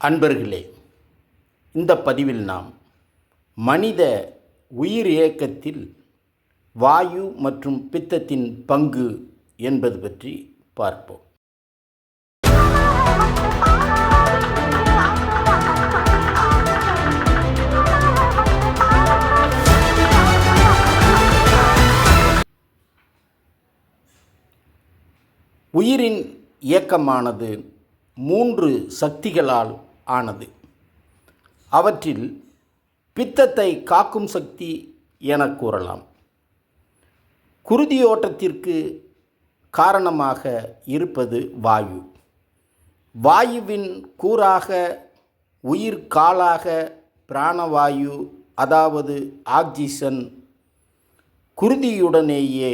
அன்பர்களே, இந்த பதிவில் நாம் மனித உயிர் இயக்கத்தில் வாயு மற்றும் பித்தத்தின் பங்கு என்பது பற்றி பார்ப்போம். உயிரின் இயக்கமானது 3 சக்திகளால் ஆனது. அவற்றில் பித்தத்தை காக்கும் சக்தி என கூறலாம். குருதியோட்டத்திற்கு காரணமாக இருப்பது வாயு. வாயுவின் கூறாக உயிர் காலாக பிராணவாயு, அதாவது ஆக்சிஜன் குருதியுடனேயே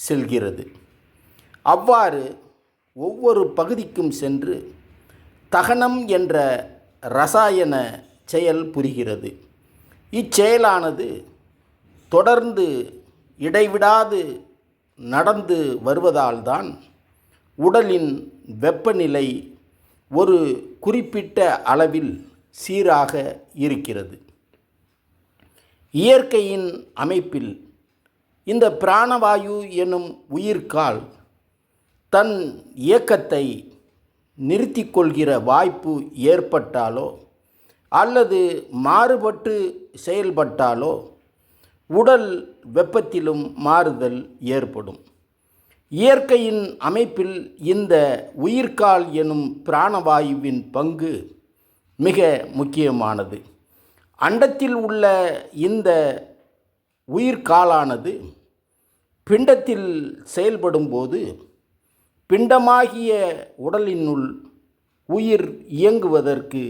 செல்கிறது. அவ்வாறு ஒவ்வொரு பகுதிக்கும் சென்று தகனம் என்ற இரசாயன செயல் புரிகிறது. இச்செயலானது தொடர்ந்து இடைவிடாது நடந்து வருவதால்தான் உடலின் வெப்பநிலை ஒரு குறிப்பிட்ட அளவில் சீராக இருக்கிறது. இயற்கையின் அமைப்பில் இந்த பிராணவாயு எனும் உயிர்கால் தன் இயக்கத்தை நிறுத்தி கொள்கிற வாய்ப்பு ஏற்பட்டாலோ அல்லது மாறுபட்டு செயல்பட்டாலோ உடல் வெப்பத்திலும் மாறுதல் ஏற்படும். இயற்கையின் அமைப்பில் இந்த உயிர்கால் எனும் பிராணவாயுவின் பங்கு மிக முக்கியமானது. அண்டத்தில் உள்ள இந்த உயிர்காலானது பிண்டத்தில் செயல்படும்போது பிண்டமாகிய உடலினுள் உயிர் இயங்குவதற்கு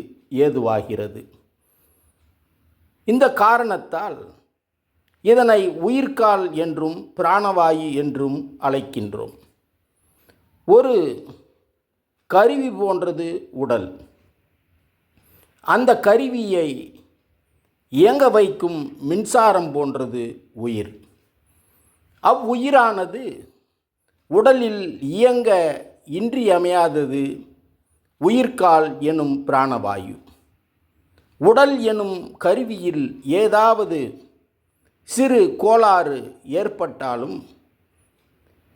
ஏதுவாகிறது. இந்த காரணத்தால் இதனை உயிர்கால் என்றும் பிராணவாயு என்றும் அழைக்கின்றோம். ஒரு கருவி போன்றது உடல். அந்த கருவியை இயங்க வைக்கும் மின்சாரம் போன்றது உயிர். அவ்வுயிரானது உடலில் இயங்க இன்றியமையாதது உயிர்கால் எனும் பிராணவாயு. உடல் எனும் கருவியில் ஏதாவது சிறு கோளாறு ஏற்பட்டாலும்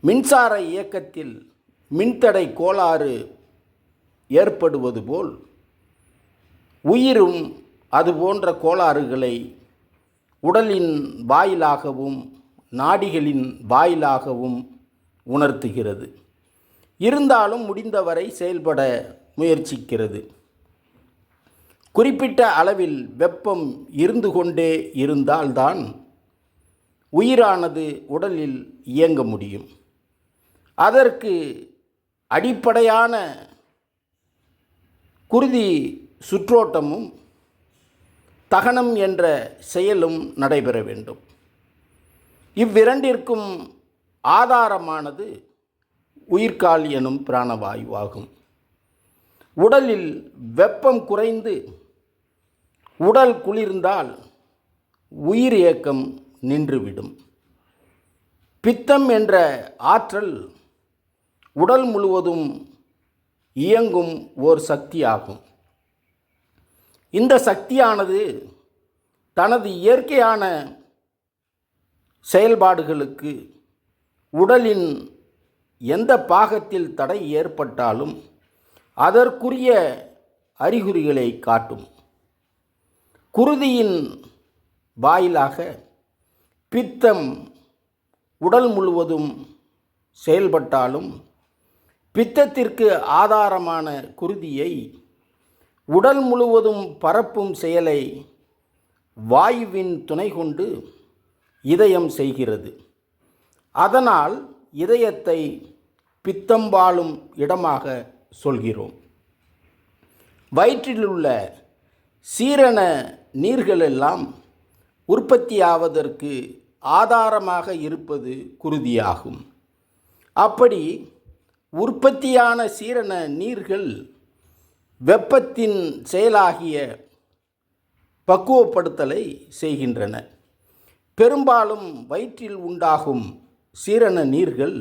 மின்சார இயக்கத்தில் மின்தடை கோளாறு ஏற்படுவது போல் உயிரும் அதுபோன்ற கோளாறுகளை உடலின் வாயிலாகவும் நாடிகளின் வாயிலாகவும் உணர்த்துகிறது. இருந்தாலும் முடிந்தவரை செயல்பட முயற்சிக்கிறது. குறிப்பிட்ட அளவில் வெப்பம் இருந்து கொண்டே இருந்தால்தான் உயிரானது உடலில் இயங்க முடியும். அதற்கு அடிப்படையான குருதி சுற்றோட்டமும் தகனம் என்ற செயலும் நடைபெற வேண்டும். இவ்விரண்டிற்கும் ஆதாரமானது உயிர்கால் எனும் பிராணவாயு ஆகும். உடலில் வெப்பம் குறைந்து உடல் குளிர்ந்தால் உயிர் இயக்கம் நின்றுவிடும். பித்தம் என்ற ஆற்றல் உடல் முழுவதும் இயங்கும் ஓர் சக்தியாகும். இந்த சக்தியானது தனது இயற்கையான செயல்பாடுகளுக்கு உடலின் எந்த பாகத்தில் தடை ஏற்பட்டாலும் அதற்குரிய அறிகுறிகளை காட்டும். குருதியின் வாயிலாக பித்தம் உடல் முழுவதும் செயல்பட்டாலும் பித்தத்திற்கு ஆதாரமான குருதியை உடல் முழுவதும் பரப்பும் செயலை வாயுவின் துணை கொண்டு இதயம் செய்கிறது. அதனால் இதயத்தை பித்தம் வாழும் இடமாக சொல்கிறோம். வயிற்றிலுள்ள சீரண நீர்களெல்லாம் உற்பத்தியாவதற்கு ஆதாரமாக இருப்பது குருதியாகும். அப்படி உற்பத்தியான சீரண நீர்கள் வெப்பத்தின் செயலாகிய பக்குவப்படுத்தலை செய்கின்றன. பெரும்பாலும் வயிற்றில் உண்டாகும் சீரண நீர்கள்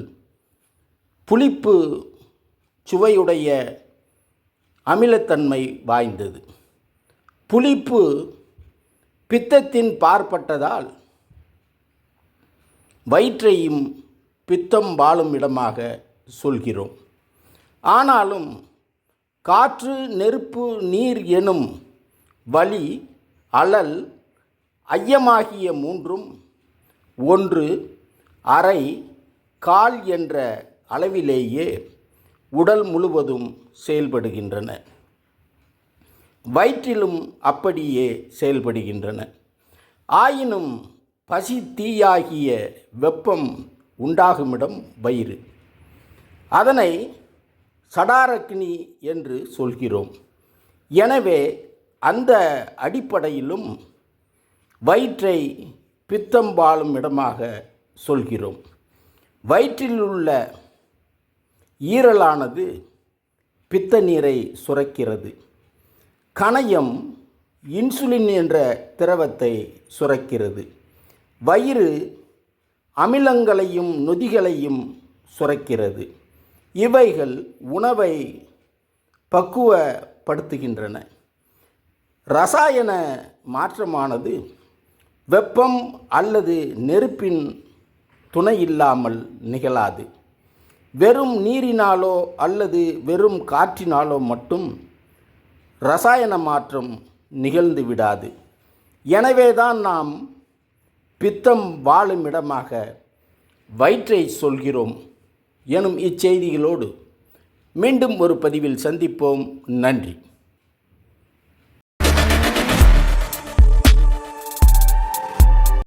புளிப்பு சுவையுடைய அமிலத்தன்மை வாய்ந்தது. புளிப்பு பித்தத்தின் பார்ப்பட்டதால் வயிற்றையும் பித்தம் வாழும் இடமாக சொல்கிறோம். ஆனாலும் காற்று, நெருப்பு, நீர் எனும் வளி, அழல், ஐயமாகிய மூன்றும் 1, அரை, கால் என்ற அளவிலேயே உடல் முழுவதும் செயல்படுகின்றன. வயிற்றிலும் அப்படியே செயல்படுகின்றன. ஆயினும் பசி தீயாகிய வெப்பம் உண்டாகுமிடம் வயிறு. அதனை சடாரக்னி என்று சொல்கிறோம். எனவே அந்த அடிப்படையிலும் வயிற்றை பித்தம் வாழும் இடமாக சொல்கிறோம். வயிற்றிலுள்ள ஈரலானது பித்த நீரை சுரக்கிறது. கணையம் இன்சுலின் என்ற திரவத்தை சுரக்கிறது. வயிறு அமிலங்களையும் நொதிகளையும் சுரக்கிறது. இவைகள் உணவை பக்குவப்படுத்துகின்றன. இரசாயன மாற்றமானது வெப்பம் அல்லது நெருப்பின் துணை இல்லாமல் நிகழாது. வெறும் நீரினாலோ அல்லது வெறும் காற்றினாலோ மட்டும் இரசாயன மாற்றம் நிகழ்ந்து விடாது. எனவேதான் நாம் பித்தம் வாழும் இடமாக வயிற்றை சொல்கிறோம் எனும் இச்செய்திகளோடு மீண்டும் ஒரு பதிவில் சந்திப்போம். நன்றி.